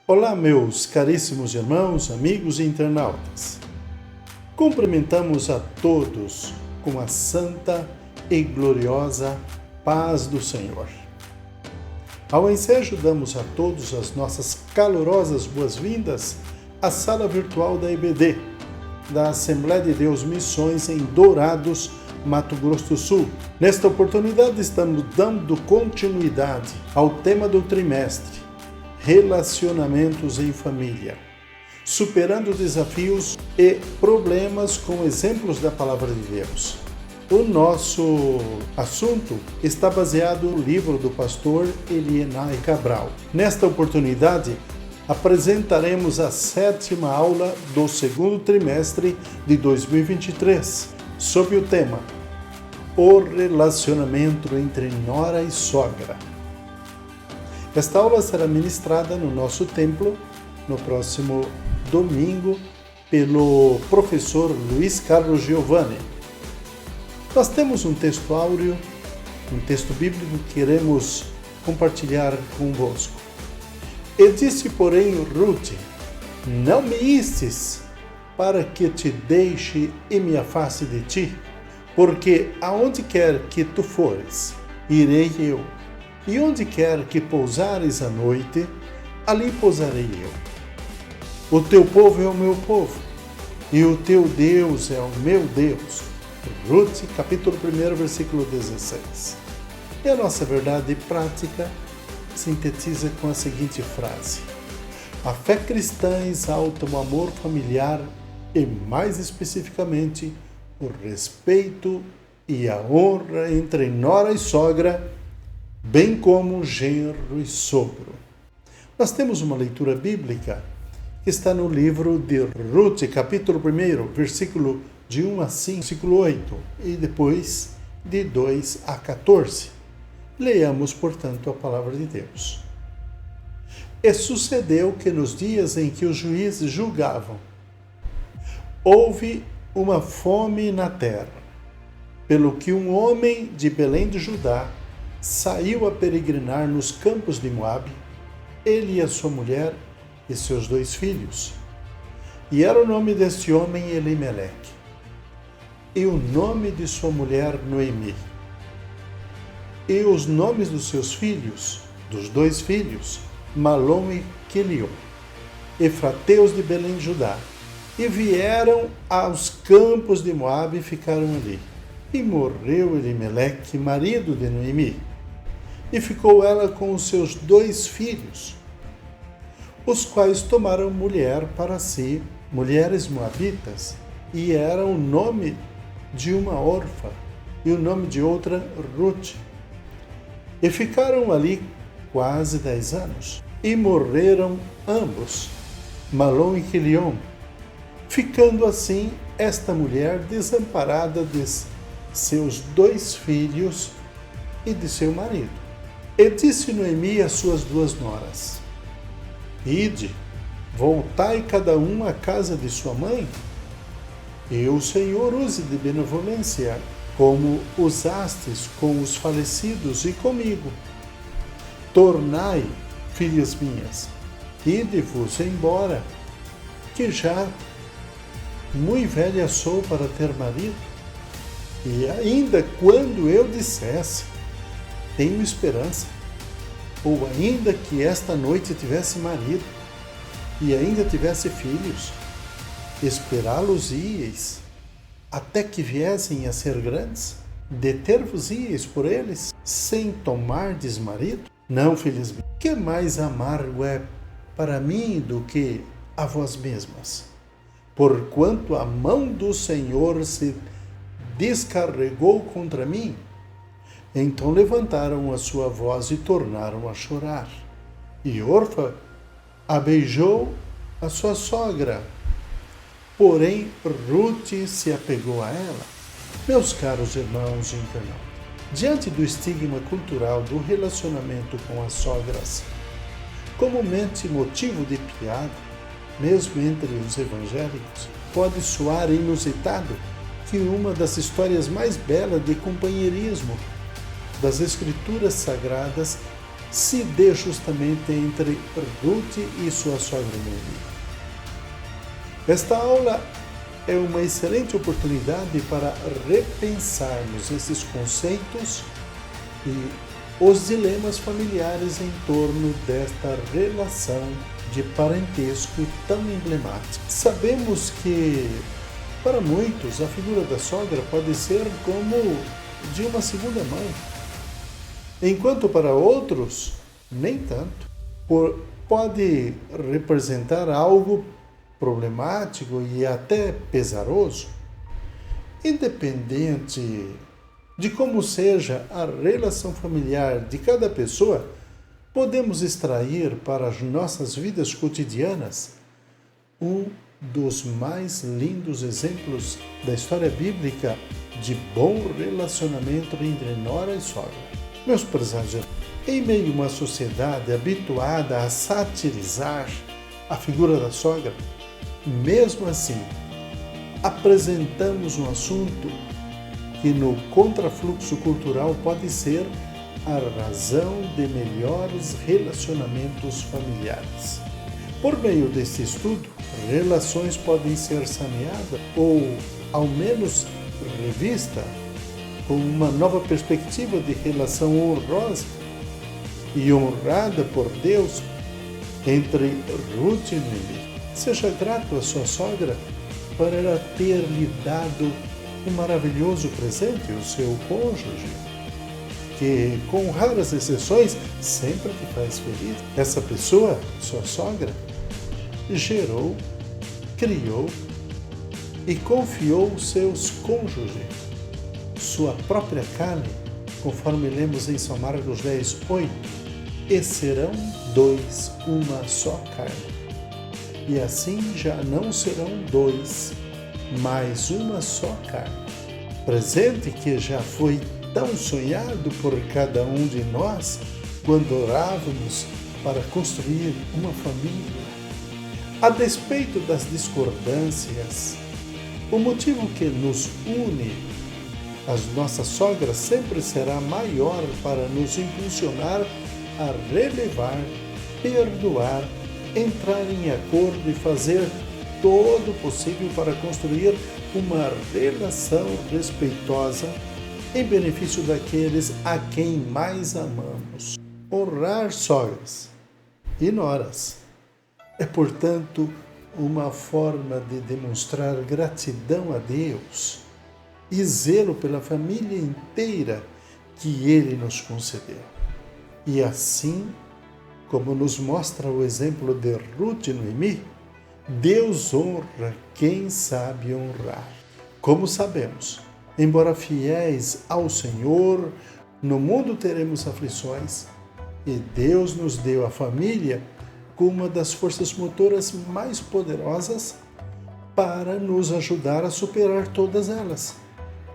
Olá, meus caríssimos irmãos, amigos e internautas. Cumprimentamos a todos com a santa e gloriosa paz do Senhor. Ao ensejo, damos a todos as nossas calorosas boas-vindas à sala virtual da EBD, da Assembleia de Deus Missões em Dourados, Mato Grosso do Sul. Nesta oportunidade, estamos dando continuidade ao tema do trimestre, Relacionamentos em Família, superando desafios e problemas com exemplos da Palavra de Deus. O nosso assunto está baseado no livro do pastor Elienay Cabral. Nesta oportunidade, apresentaremos a 7ª aula do segundo trimestre de 2023, sob o tema O Relacionamento entre Nora e Sogra. Esta aula será ministrada no nosso templo no próximo domingo pelo professor Luiz Carlos Giovanni. Nós temos um texto áureo, um texto bíblico que queremos compartilhar convosco. E disse, porém, Ruth: não me istes para que te deixe e me afaste de ti, porque aonde quer que tu fores, irei eu, e onde quer que pousares à noite, ali pousarei eu. O teu povo é o meu povo, e o teu Deus é o meu Deus. Ruth, capítulo 1, versículo 16. E a nossa verdade prática sintetiza com a seguinte frase: a fé cristã exalta o amor familiar e, mais especificamente, o respeito e a honra entre nora e sogra, bem como genro e sogro. Nós temos uma leitura bíblica que está no livro de Ruth, capítulo 1, versículo de 1 a 5, versículo 8, e depois de 2 a 14. Leamos, portanto, a palavra de Deus. E sucedeu que nos dias em que os juízes julgavam, houve uma fome na terra, pelo que um homem de Belém de Judá saiu a peregrinar nos campos de Moabe, ele e a sua mulher e seus 2 filhos. E era o nome deste homem Elimeleque, e o nome de sua mulher Noemi. E os nomes dos seus filhos, dos 2 filhos, Malom e Quilion, efrateus de Belém de Judá, e vieram aos campos de Moabe e ficaram ali. E morreu Elimeleque, marido de Noemi, e ficou ela com os seus 2 filhos, os quais tomaram mulher para si, mulheres moabitas, e era o nome de uma órfã e o nome de outra Ruth. E ficaram ali quase 10 anos, e morreram ambos, Malom e Quilion, ficando assim esta mulher desamparada de seus 2 filhos e de seu marido. E disse Noemi às suas 2 noras: ide, voltai cada um à casa de sua mãe, e o Senhor use de benevolência, como usastes com os falecidos e comigo. Tornai, filhas minhas, ide-vos embora, que já muito velha sou para ter marido, e ainda quando eu dissesse, tenho esperança, ou ainda que esta noite tivesse marido, e ainda tivesse filhos, esperá-los-íeis, até que viessem a ser grandes? Deter-vos-íeis por eles, sem tomardes marido? Não, filhas minhas, que mais amargo é para mim do que a vós mesmas? Porquanto a mão do Senhor se descarregou contra mim. Então levantaram a sua voz e tornaram a chorar. E Orfa a beijou a sua sogra. Porém, Ruth se apegou a ela. Meus caros irmãos e internautas, diante do estigma cultural do relacionamento com as sogras, comumente motivo de piada, mesmo entre os evangélicos, pode soar inusitado que uma das histórias mais belas de companheirismo das Escrituras Sagradas se dê justamente entre Ruth e sua sogra Noemi. Esta aula é uma excelente oportunidade para repensarmos esses conceitos e os dilemas familiares em torno desta relação de parentesco tão emblemática. Sabemos que, para muitos, a figura da sogra pode ser como de uma segunda mãe, enquanto para outros, nem tanto. Pode representar algo problemático e até pesaroso. Independente de como seja a relação familiar de cada pessoa, podemos extrair para as nossas vidas cotidianas um dos mais lindos exemplos da história bíblica de bom relacionamento entre nora e sogra. Meus prezados irmãos, em meio a uma sociedade habituada a satirizar a figura da sogra, mesmo assim, apresentamos um assunto que no contrafluxo cultural pode ser a razão de melhores relacionamentos familiares. Por meio deste estudo, relações podem ser saneadas ou, ao menos, revistas com uma nova perspectiva de relação honrosa e honrada por Deus entre Ruth e Noemi. Seja grato à sua sogra por ela ter lhe dado um maravilhoso presente, o seu cônjuge, que, com raras exceções, sempre te faz feliz. Essa pessoa, sua sogra, gerou, criou e confiou seus cônjuges, sua própria carne, conforme lemos em São Marcos 10:8, e serão dois, uma só carne. E assim já não serão dois, mas uma só carne. Presente que já foi tão sonhado por cada um de nós quando orávamos para construir uma família. A despeito das discordâncias, o motivo que nos une às nossas sogras sempre será maior para nos impulsionar a relevar, perdoar, entrar em acordo e fazer todo o possível para construir uma relação respeitosa em benefício daqueles a quem mais amamos. Honrar sogras e noras é, portanto, uma forma de demonstrar gratidão a Deus e zelo pela família inteira que Ele nos concedeu. E assim, como nos mostra o exemplo de Ruth e Noemi, Deus honra quem sabe honrar. Como sabemos, embora fiéis ao Senhor, no mundo teremos aflições, e Deus nos deu a família como uma das forças motoras mais poderosas para nos ajudar a superar todas elas.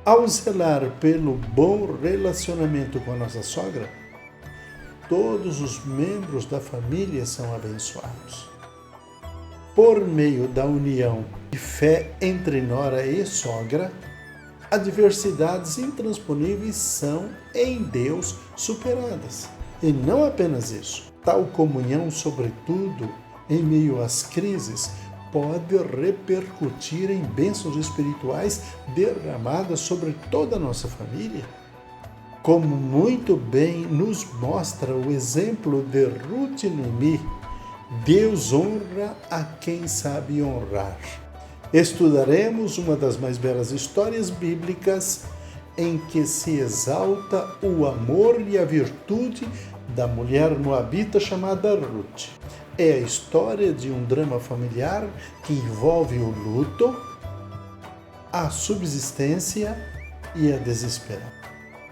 Ao zelar pelo bom relacionamento com a nossa sogra, todos os membros da família são abençoados. Por meio da união e fé entre nora e sogra, adversidades intransponíveis são, em Deus, superadas. E não apenas isso, tal comunhão, sobretudo em meio às crises, pode repercutir em bênçãos espirituais derramadas sobre toda a nossa família. Como muito bem nos mostra o exemplo de Ruth e Noemi, Deus honra a quem sabe honrar. Estudaremos uma das mais belas histórias bíblicas em que se exalta o amor e a virtude da mulher moabita chamada Ruth. É a história de um drama familiar que envolve o luto, a subsistência e a desesperança.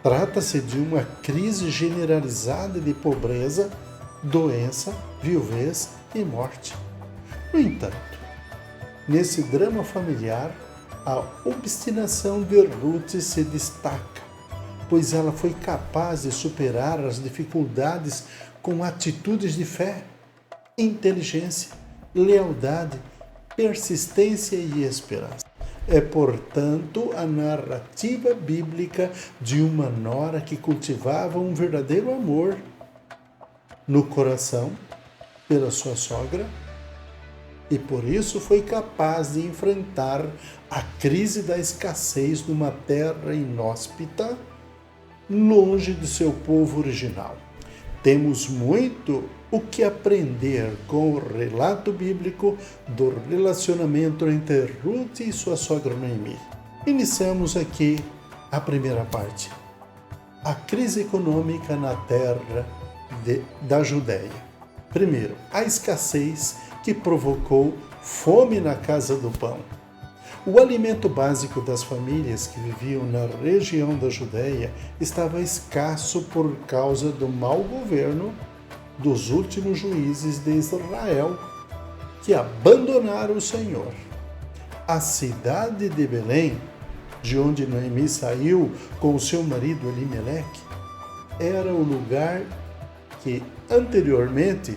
Trata-se de uma crise generalizada de pobreza, doença, viuvez e morte. No entanto, nesse drama familiar, a obstinação de Ruth se destaca, pois ela foi capaz de superar as dificuldades com atitudes de fé, inteligência, lealdade, persistência e esperança. É, portanto, a narrativa bíblica de uma nora que cultivava um verdadeiro amor no coração pela sua sogra e por isso foi capaz de enfrentar a crise da escassez numa terra inóspita, longe de seu povo original. Temos muito o que aprender com o relato bíblico do relacionamento entre Ruth e sua sogra Noemi. Iniciamos aqui a primeira parte. A crise econômica na terra da Judéia. Primeiro, a escassez que provocou fome na casa do pão. O alimento básico das famílias que viviam na região da Judéia estava escasso por causa do mau governo dos últimos juízes de Israel, que abandonaram o Senhor. A cidade de Belém, de onde Noemi saiu com seu marido Elimeleque, era o lugar que anteriormente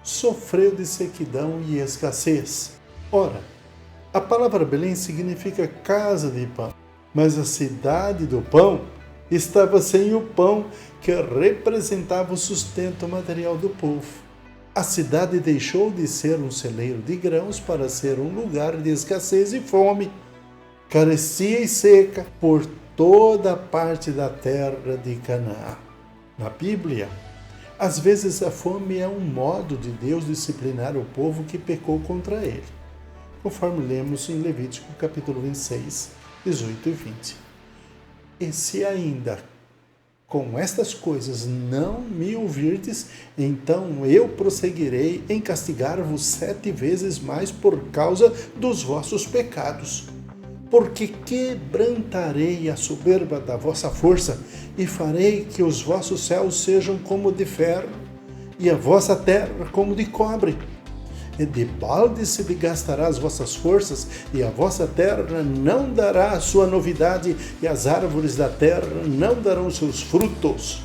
sofreu de sequidão e escassez. Ora, a palavra Belém significa casa de pão, mas a cidade do pão estava sem o pão que representava o sustento material do povo. A cidade deixou de ser um celeiro de grãos para ser um lugar de escassez e fome. Carecia e seca por toda a parte da terra de Canaã. Na Bíblia, às vezes a fome é um modo de Deus disciplinar o povo que pecou contra ele, conforme lemos em Levítico capítulo 26, 18 e 20. E se ainda com estas coisas não me ouvirdes, então eu prosseguirei em castigar-vos 7 vezes mais por causa dos vossos pecados. Porque quebrantarei a soberba da vossa força e farei que os vossos céus sejam como de ferro e a vossa terra como de cobre. E de balde se desgastará as vossas forças e a vossa terra não dará a sua novidade e as árvores da terra não darão seus frutos.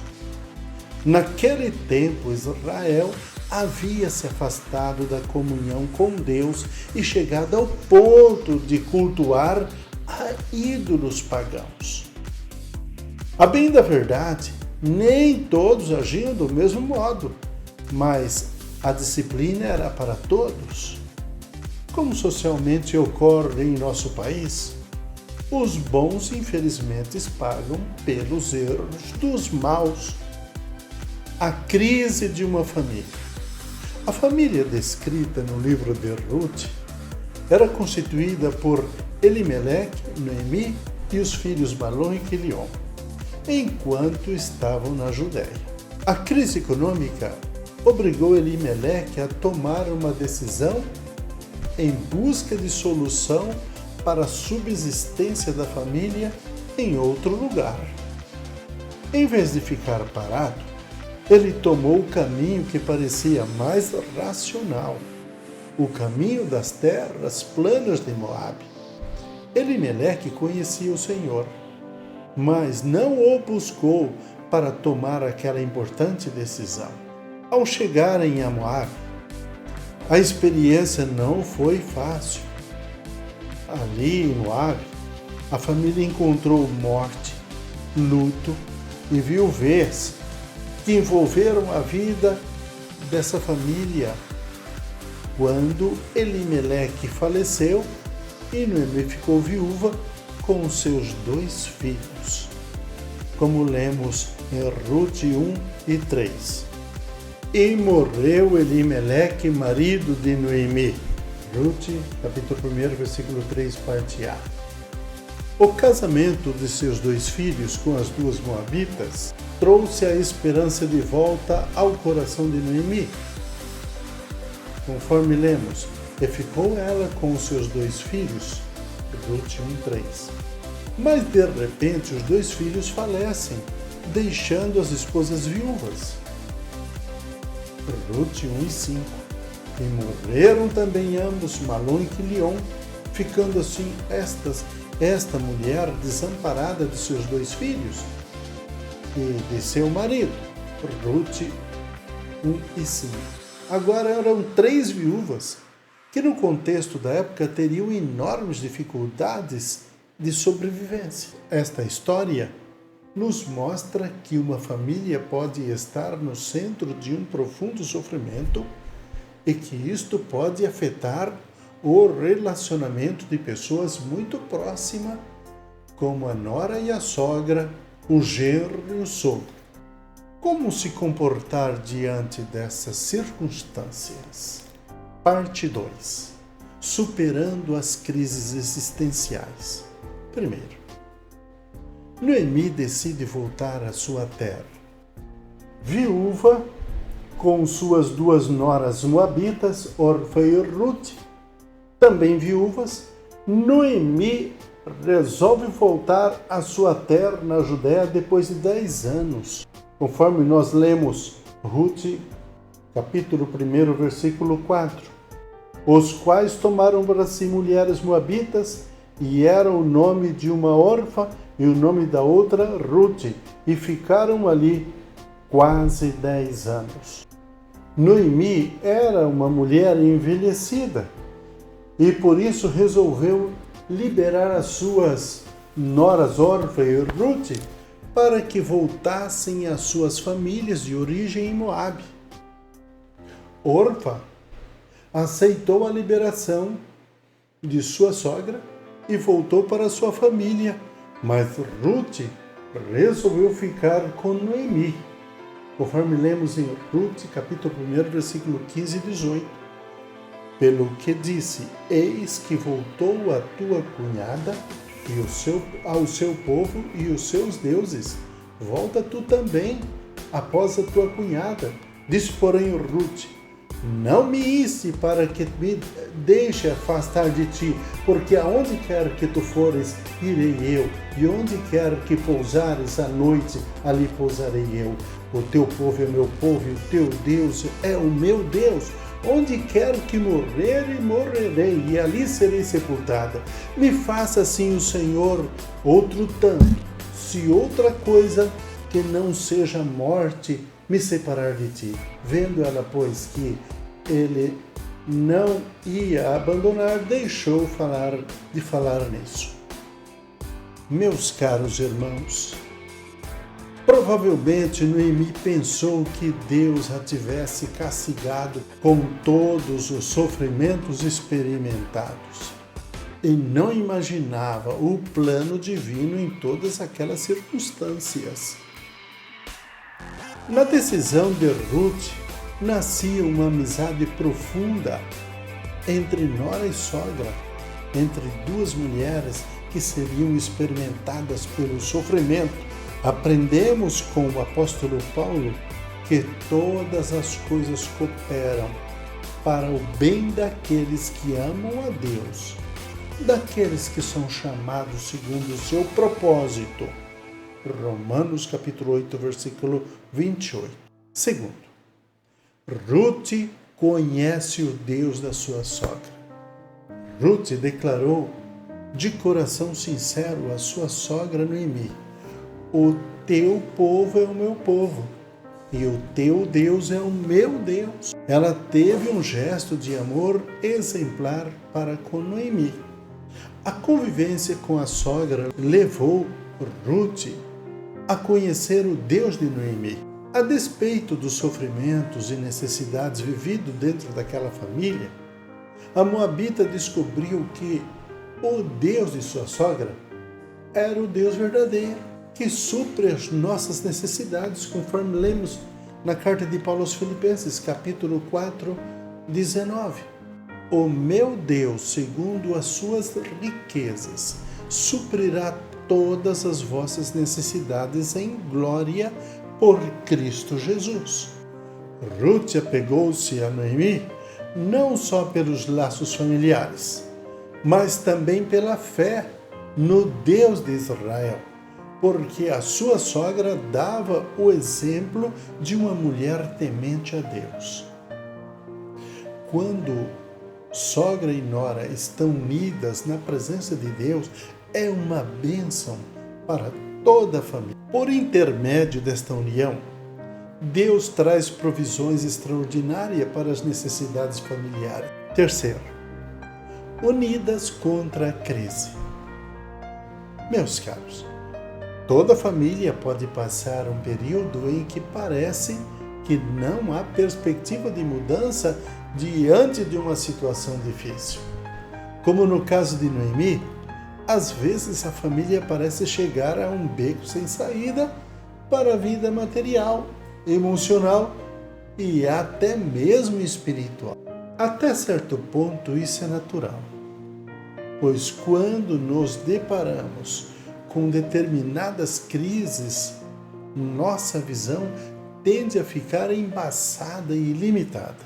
Naquele tempo, Israel havia se afastado da comunhão com Deus e chegado ao ponto de cultuar a ídolos pagãos. A bem da verdade, nem todos agiam do mesmo modo, mas a disciplina era para todos. Como socialmente ocorre em nosso país, os bons infelizmente pagam pelos erros dos maus. A crise de uma família. A família descrita no livro de Ruth era constituída por Elimeleque, Noemi e os filhos Malom e Quilion, enquanto estavam na Judéia. A crise econômica obrigou Elimeleque a tomar uma decisão em busca de solução para a subsistência da família em outro lugar. Em vez de ficar parado, ele tomou o caminho que parecia mais racional, o caminho das terras planas de Moabe. Elimeleque conhecia o Senhor, mas não o buscou para tomar aquela importante decisão. Ao chegarem a Moabe, a experiência não foi fácil. Ali em Moabe, a família encontrou morte, luto e viuvez que envolveram a vida dessa família quando Elimeleque faleceu e Noemi ficou viúva com seus 2 filhos, como lemos em Ruth 1 e 3. E morreu Elimeleque, marido de Noemi. Ruth, capítulo 1, versículo 3, parte A. O casamento de seus 2 filhos com as 2 moabitas trouxe a esperança de volta ao coração de Noemi. Conforme lemos, e ficou ela com os seus 2 filhos, Ruth 1:3. Mas de repente os 2 filhos falecem, deixando as esposas viúvas. Ruth 1:5. E morreram também ambos, Malom e Quilion, ficando assim esta mulher desamparada de seus 2 filhos e de seu marido, Ruth 1:5. Agora eram 3 viúvas que no contexto da época teriam enormes dificuldades de sobrevivência. Esta história nos mostra que uma família pode estar no centro de um profundo sofrimento e que isto pode afetar o relacionamento de pessoas muito próximas, como a nora e a sogra, o genro e o sogro. Como se comportar diante dessas circunstâncias? Parte 2. Superando as crises existenciais. Primeiro, Noemi decide voltar à sua terra. Viúva, com suas 2 noras moabitas, Orfa e Ruth, também viúvas, Noemi resolve voltar à sua terra na Judéia depois de 10 anos. Conforme nós lemos Ruth, capítulo 1, versículo 4. Os quais tomaram para si mulheres moabitas, e era o nome de uma Orfa e o nome da outra Ruth, e ficaram ali quase 10 anos. Noemi era uma mulher envelhecida, e por isso resolveu liberar as suas noras Orfa e Ruth para que voltassem às suas famílias de origem em Moabe. Orfa aceitou a liberação de sua sogra e voltou para sua família, mas Ruth resolveu ficar com Noemi, conforme lemos em Ruth, capítulo 1, versículo 15 e 18. Pelo que disse, eis que voltou a tua cunhada e ao seu povo e os seus deuses. Volta tu também, após a tua cunhada. Disse, porém, Ruth, não me isse para que me deixe afastar de ti, porque aonde quer que tu fores, irei eu, e onde quer que pousares à noite, ali pousarei eu. O teu povo é meu povo, e o teu Deus é o meu Deus. Onde quero que morrer, morrerei, e ali serei sepultada. Me faça assim o Senhor outro tanto, se outra coisa que não seja morte me separar de ti. Vendo ela, pois, que ele não ia abandonar, deixou de falar nisso. Meus caros irmãos, provavelmente Noemi pensou que Deus a tivesse castigado com todos os sofrimentos experimentados e não imaginava o plano divino em todas aquelas circunstâncias. Na decisão de Ruth, nascia uma amizade profunda entre nora e sogra, entre 2 mulheres que seriam experimentadas pelo sofrimento. Aprendemos com o apóstolo Paulo que todas as coisas cooperam para o bem daqueles que amam a Deus, daqueles que são chamados segundo o seu propósito. Romanos capítulo 8, versículo 28. Segundo, Ruth conhece o Deus da sua sogra. Ruth declarou de coração sincero à sua sogra Noemi: o teu povo é o meu povo, e o teu Deus é o meu Deus. Ela teve um gesto de amor exemplar para com Noemi. A convivência com a sogra levou Ruth a conhecer o Deus de Noemi. A despeito dos sofrimentos e necessidades vividos dentro daquela família, a moabita descobriu que o Deus de sua sogra era o Deus verdadeiro, que supre as nossas necessidades, conforme lemos na carta de Paulo aos Filipenses, capítulo 4, 19. O meu Deus, segundo as suas riquezas, suprirá todas as vossas necessidades em glória por Cristo Jesus. Ruth apegou-se a Noemi não só pelos laços familiares, mas também pela fé no Deus de Israel, porque a sua sogra dava o exemplo de uma mulher temente a Deus. Quando sogra e nora estão unidas na presença de Deus, é uma bênção para toda a família. Por intermédio desta união, Deus traz provisões extraordinárias para as necessidades familiares. Terceiro, unidas contra a crise. Meus caros, Toda família pode passar um período em que parece que não há perspectiva de mudança diante de uma situação difícil. Como no caso de Noemi, às vezes a família parece chegar a um beco sem saída para a vida material, emocional e até mesmo espiritual. Até certo ponto isso é natural, pois quando nos deparamos com determinadas crises, nossa visão tende a ficar embaçada e limitada.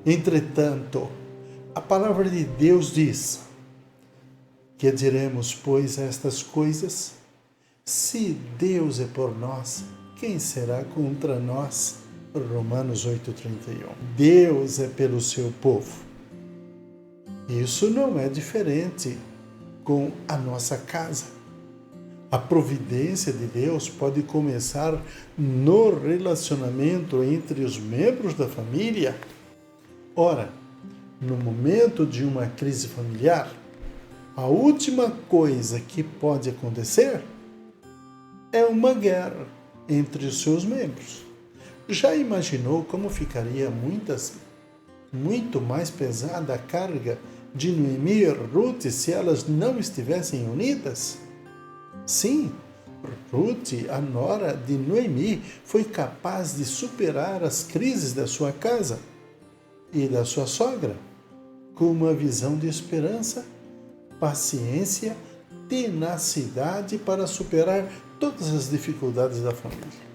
Entretanto, a palavra de Deus diz: que diremos, pois, a estas coisas? Se Deus é por nós, quem será contra nós? Romanos 8,31. Deus é pelo seu povo. Isso não é diferente com a nossa casa. A providência de Deus pode começar no relacionamento entre os membros da família. Ora, no momento de uma crise familiar, a última coisa que pode acontecer é uma guerra entre os seus membros. Já imaginou como ficaria muito mais pesada a carga de Noemi e Ruth se elas não estivessem unidas? Sim, Ruth, a nora de Noemi, foi capaz de superar as crises da sua casa e da sua sogra com uma visão de esperança, paciência, tenacidade para superar todas as dificuldades da família.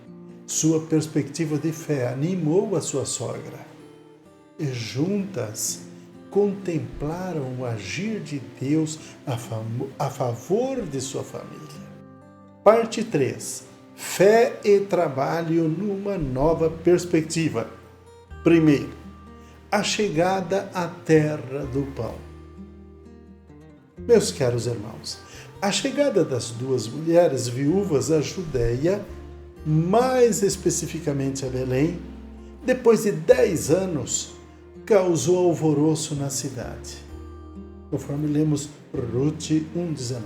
Sua perspectiva de fé animou a sua sogra e juntas contemplaram o agir de Deus a favor de sua família. Parte 3. Fé e trabalho numa nova perspectiva. Primeiro, a chegada à terra do pão. Meus caros irmãos, a chegada das duas mulheres viúvas à Judeia, mais especificamente a Belém, depois de 10 anos, causou alvoroço na cidade, conforme lemos Ruth 1,19.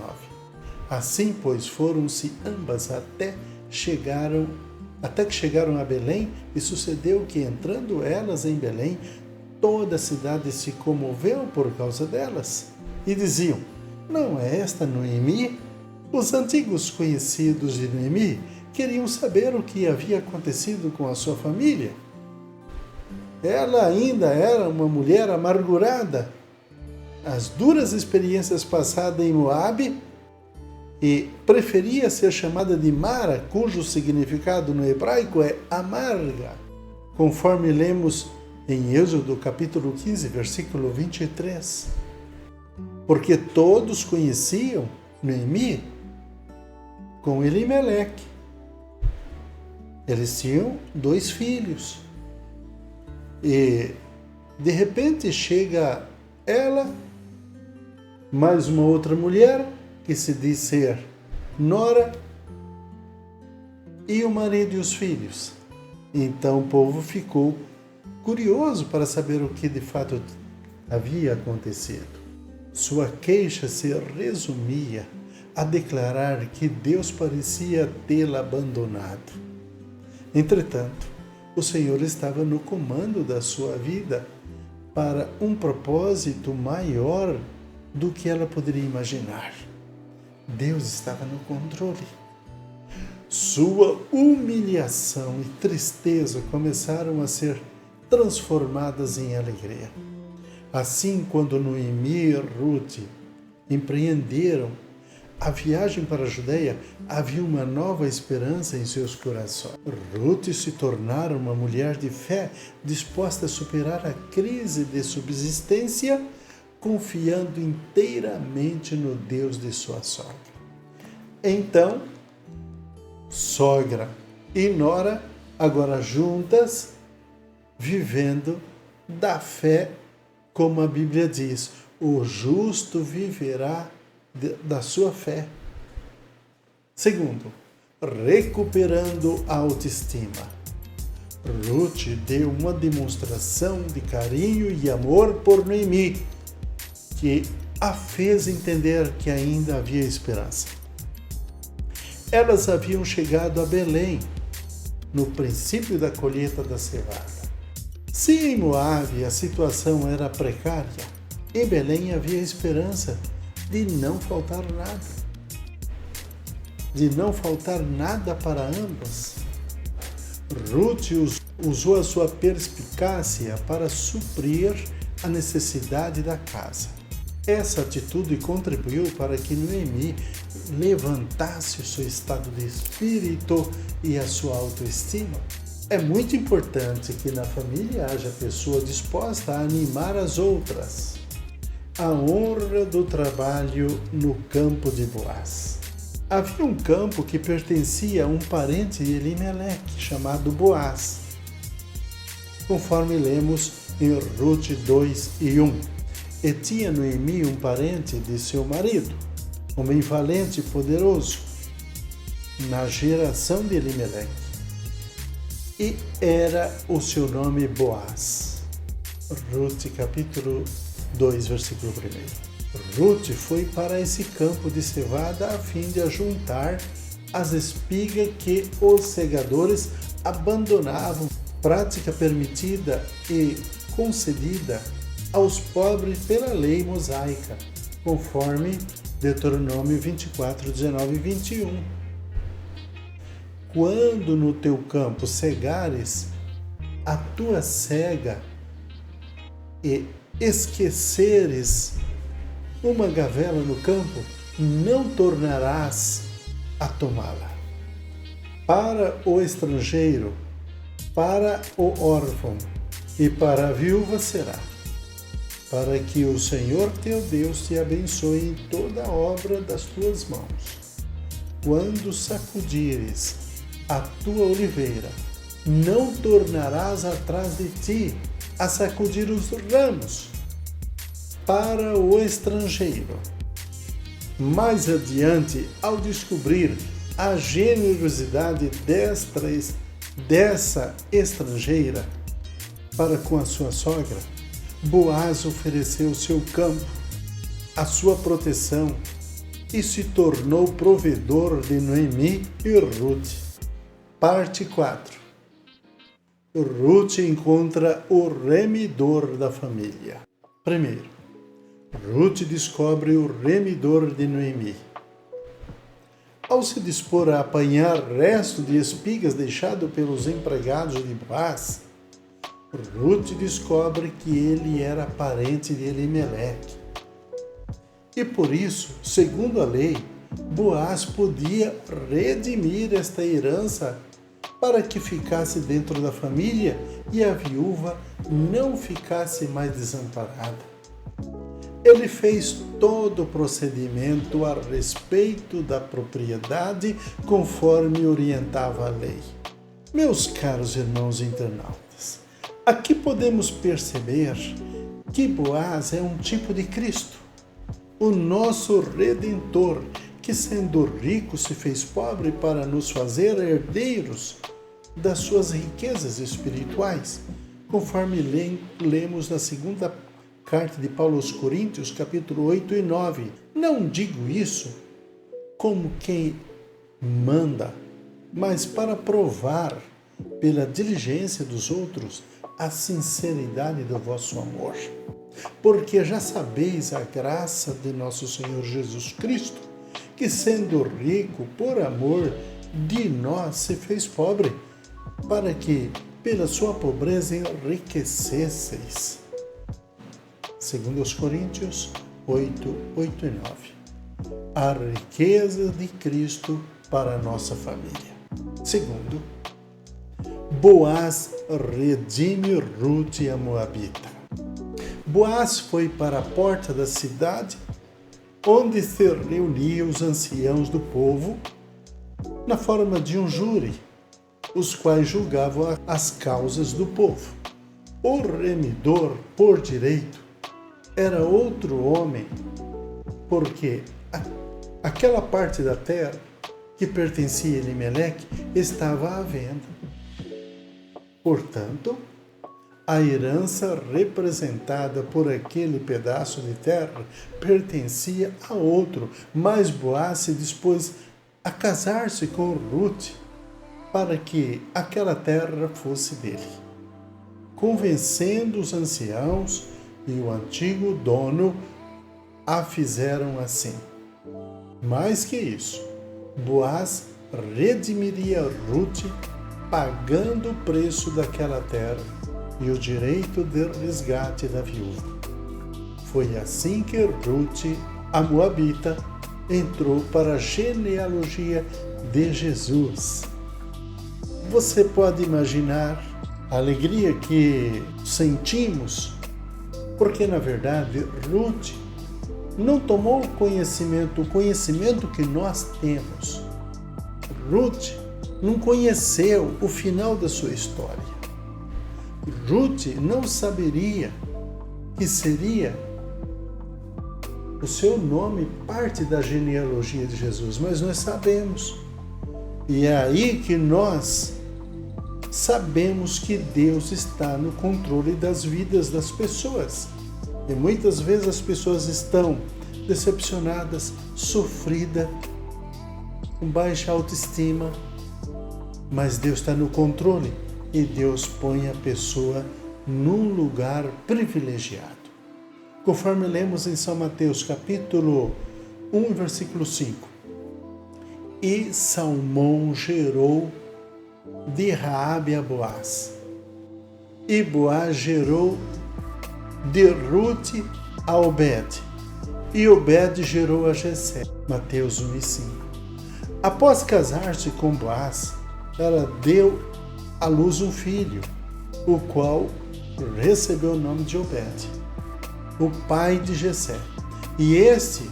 Assim, pois, foram-se ambas até que chegaram a Belém, e sucedeu que, entrando elas em Belém, toda a cidade se comoveu por causa delas, e diziam: não é esta Noemi? Os antigos conhecidos de Noemi queriam saber o que havia acontecido com a sua família. Ela ainda era uma mulher amargurada. As duras experiências passadas em Moabe, e preferia ser chamada de Mara, cujo significado no hebraico é amarga, conforme lemos em Êxodo capítulo 15, versículo 23. Porque todos conheciam Noemi com Elimeleque. Eles tinham 2 filhos. E, de repente, chega ela, mais uma outra mulher, que se diz ser nora, e o marido e os filhos. Então o povo ficou curioso para saber o que de fato havia acontecido. Sua queixa se resumia a declarar que Deus parecia tê-la abandonado. Entretanto, o Senhor estava no comando da sua vida para um propósito maior do que ela poderia imaginar. Deus estava no controle. Sua humilhação e tristeza começaram a ser transformadas em alegria. Assim, quando Noemi e Ruth empreenderam a viagem para a Judeia, havia uma nova esperança em seus corações. Ruth se tornara uma mulher de fé, disposta a superar a crise de subsistência, confiando inteiramente no Deus de sua sogra. Então, sogra e nora, agora juntas, vivendo da fé, como a Bíblia diz: o justo viverá da sua fé. Segundo, recuperando a autoestima. Ruth deu uma demonstração de carinho e amor por Noemi, que a fez entender que ainda havia esperança. Elas haviam chegado a Belém, no princípio da colheita da cevada. Se em Moabe a situação era precária, em Belém havia esperança de não faltar nada. De não faltar nada para ambas. Ruth usou a sua perspicácia para suprir a necessidade da casa. Essa atitude contribuiu para que Noemi levantasse o seu estado de espírito e a sua autoestima. É muito importante que na família haja pessoa disposta a animar as outras. A honra do trabalho no campo de Boaz. Havia um campo que pertencia a um parente de Elimeleque, chamado Boaz, conforme lemos em Ruth 2:1. E tinha Noemi um parente de seu marido, homem valente e poderoso, na geração de Elimeleque. E era o seu nome Boaz. Ruth capítulo 2, versículo 1. Ruth foi para esse campo de cevada a fim de ajuntar as espigas que os segadores abandonavam, prática permitida e concedida aos pobres pela lei mosaica, conforme Deuteronômio 24, 19 e 21. Quando no teu campo cegares a tua cega e esqueceres uma gavela no campo, não tornarás a tomá-la. Para o estrangeiro, para o órfão e para a viúva será, para que o Senhor teu Deus te abençoe em toda a obra das tuas mãos. Quando sacudires a tua oliveira, não tornarás atrás de ti a sacudir os ramos, para o estrangeiro. Mais adiante, ao descobrir a generosidade dessa estrangeira para com a sua sogra, Boaz ofereceu seu campo, a sua proteção e se tornou provedor de Noemi e Ruth. Parte 4. Ruth encontra o remidor da família. Primeiro, Ruth descobre o remidor de Noemi. Ao se dispor a apanhar resto de espigas deixado pelos empregados de Boaz, Ruth descobre que ele era parente de Elimeleque. E por isso, segundo a lei, Boaz podia redimir esta herança para que ficasse dentro da família e a viúva não ficasse mais desamparada. Ele fez todo o procedimento a respeito da propriedade conforme orientava a lei. Meus caros irmãos internautas, aqui podemos perceber que Boaz é um tipo de Cristo, o nosso Redentor, que sendo rico se fez pobre para nos fazer herdeiros das suas riquezas espirituais, conforme lemos na segunda carta de Paulo aos Coríntios, capítulo 8 e 9. Não digo isso como quem manda, mas para provar pela diligência dos outros a sinceridade do vosso amor. Porque já sabeis a graça de nosso Senhor Jesus Cristo, que sendo rico por amor de nós se fez pobre, para que pela sua pobreza enriquecesseis. Segundo os Coríntios 8, 8 e 9. A riqueza de Cristo para a nossa família. Segundo, Boaz redime Ruth a Moabita. Boaz foi para a porta da cidade, onde se reuniam os anciãos do povo, na forma de um júri, os quais julgavam as causas do povo. O remidor, por direito, era outro homem, porque aquela parte da terra que pertencia a Elimeleque estava à venda. Portanto, a herança representada por aquele pedaço de terra pertencia a outro, mas Boaz se dispôs a casar-se com Ruth para que aquela terra fosse dele, convencendo os anciãos e o antigo dono a fizeram assim. Mais que isso, Boaz redimiria Ruth pagando o preço daquela terra e o direito de resgate da viúva. Foi assim que Ruth, a Moabita, entrou para a genealogia de Jesus. Você pode imaginar a alegria que sentimos, porque na verdade Ruth não tomou o conhecimento que nós temos. Ruth não conheceu o final da sua história. Ruth não saberia que seria o seu nome parte da genealogia de Jesus, mas nós sabemos. E é aí que nós sabemos que Deus está no controle das vidas das pessoas. E muitas vezes as pessoas estão decepcionadas, sofridas, com baixa autoestima, mas Deus está no controle e Deus põe a pessoa num lugar privilegiado. Conforme lemos em São Mateus, capítulo 1, versículo 5. E Salmão gerou de Raabe a Boaz. E Boaz gerou de Ruth a Obed. E Obed gerou a Jessé. Mateus 1 e 5. Após casar-se com Boaz, ela deu à luz um filho, o qual recebeu o nome de Obed, o pai de Jessé. E este,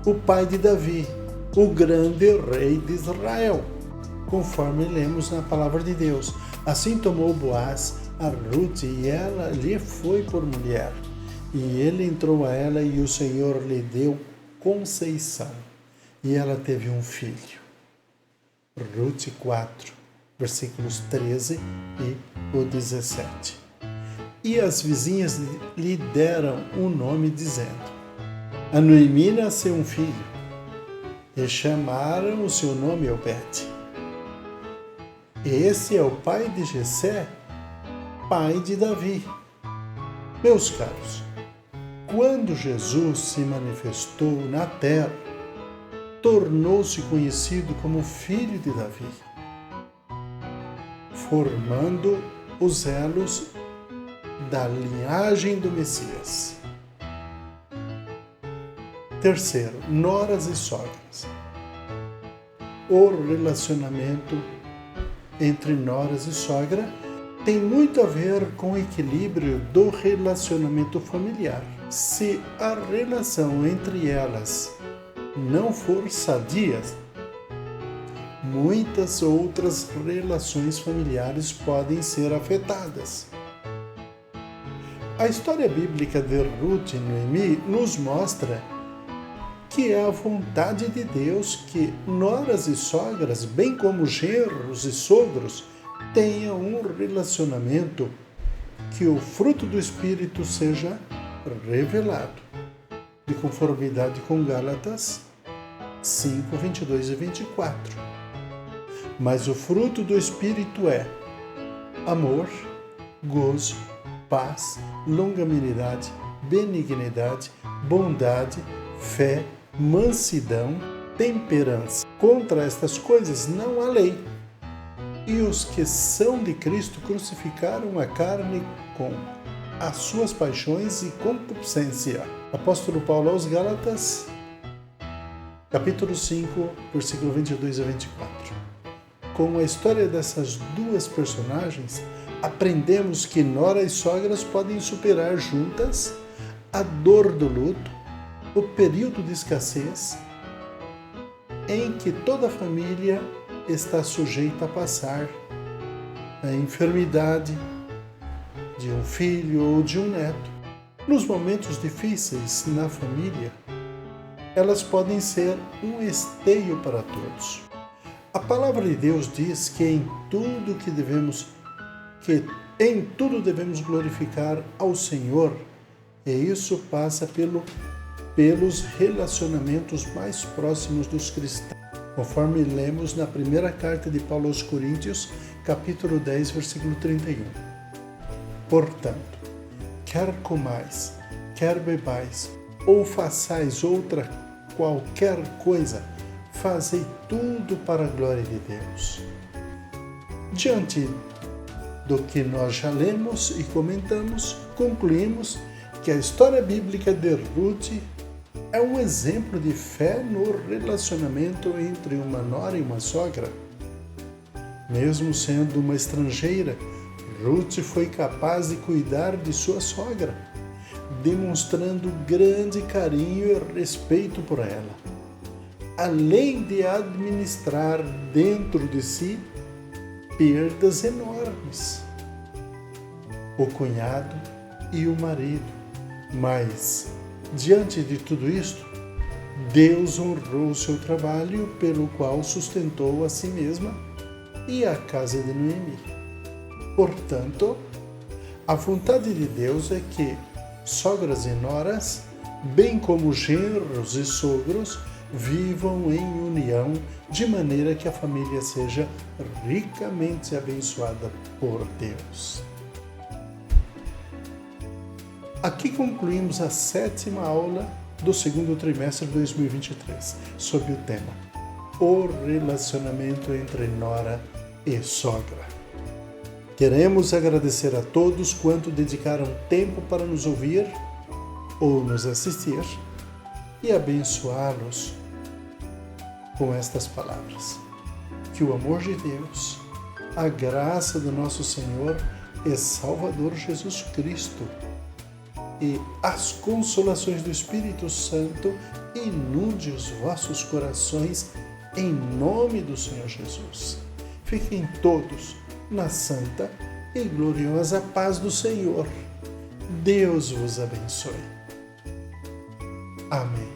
o pai de Davi, o grande rei de Israel, conforme lemos na palavra de Deus. Assim tomou Boaz a Ruth e ela lhe foi por mulher. E ele entrou a ela e o Senhor lhe deu conceição. E ela teve um filho. Ruth 4, versículos 13 e o 17. E as vizinhas lhe deram um nome, dizendo: a Noemi nasceu um filho, e chamaram o seu nome Obed. Esse é o pai de Jessé, pai de Davi. Meus caros, quando Jesus se manifestou na terra, tornou-se conhecido como filho de Davi, formando os elos da linhagem do Messias. Terceiro, noras e sogras. O relacionamento entre noras e sogra tem muito a ver com o equilíbrio do relacionamento familiar. Se a relação entre elas não for sadia, muitas outras relações familiares podem ser afetadas. A história bíblica de Ruth e Noemi nos mostra que é a vontade de Deus que noras e sogras, bem como genros e sogros, tenham um relacionamento que o fruto do Espírito seja revelado, de conformidade com Gálatas 5, 22 e 24. Mas o fruto do Espírito é amor, gozo, paz, longanimidade, benignidade, bondade, fé, mansidão, temperança. Contra estas coisas não há lei. E os que são de Cristo crucificaram a carne com as suas paixões e concupiscência. Apóstolo Paulo aos Gálatas, capítulo 5, versículo 22 a 24. Com a história dessas duas personagens, aprendemos que nora e sogras podem superar juntas a dor do luto, o período de escassez em que toda família está sujeita a passar, a enfermidade de um filho ou de um neto. Nos momentos difíceis na família, elas podem ser um esteio para todos. A palavra de Deus diz que em tudo devemos glorificar ao Senhor, e isso passa pelos relacionamentos mais próximos dos cristãos. conforme lemos na primeira carta de Paulo aos Coríntios, capítulo 10, versículo 31. Portanto, quer comais, quer bebais, ou façais outra qualquer coisa, fazei tudo para a glória de Deus. Diante do que nós já lemos e comentamos, concluímos que a história bíblica de Ruth é um exemplo de fé no relacionamento entre uma nora e uma sogra. Mesmo sendo uma estrangeira, Ruth foi capaz de cuidar de sua sogra, demonstrando grande carinho e respeito por ela, além de administrar dentro de si perdas enormes. O cunhado e o marido. Mas, diante de tudo isto, Deus honrou o seu trabalho, pelo qual sustentou a si mesma e a casa de Noemi. Portanto, a vontade de Deus é que sogras e noras, bem como genros e sogros, vivam em união, de maneira que a família seja ricamente abençoada por Deus. Aqui concluímos a 7ª aula do segundo trimestre de 2023, sob o tema O relacionamento entre nora e sogra. Queremos agradecer a todos quanto dedicaram tempo para nos ouvir ou nos assistir e abençoá-los com estas palavras. Que o amor de Deus, a graça do nosso Senhor e Salvador Jesus Cristo e as consolações do Espírito Santo inunde os vossos corações em nome do Senhor Jesus. Fiquem todos na santa e gloriosa paz do Senhor. Deus vos abençoe. Amém.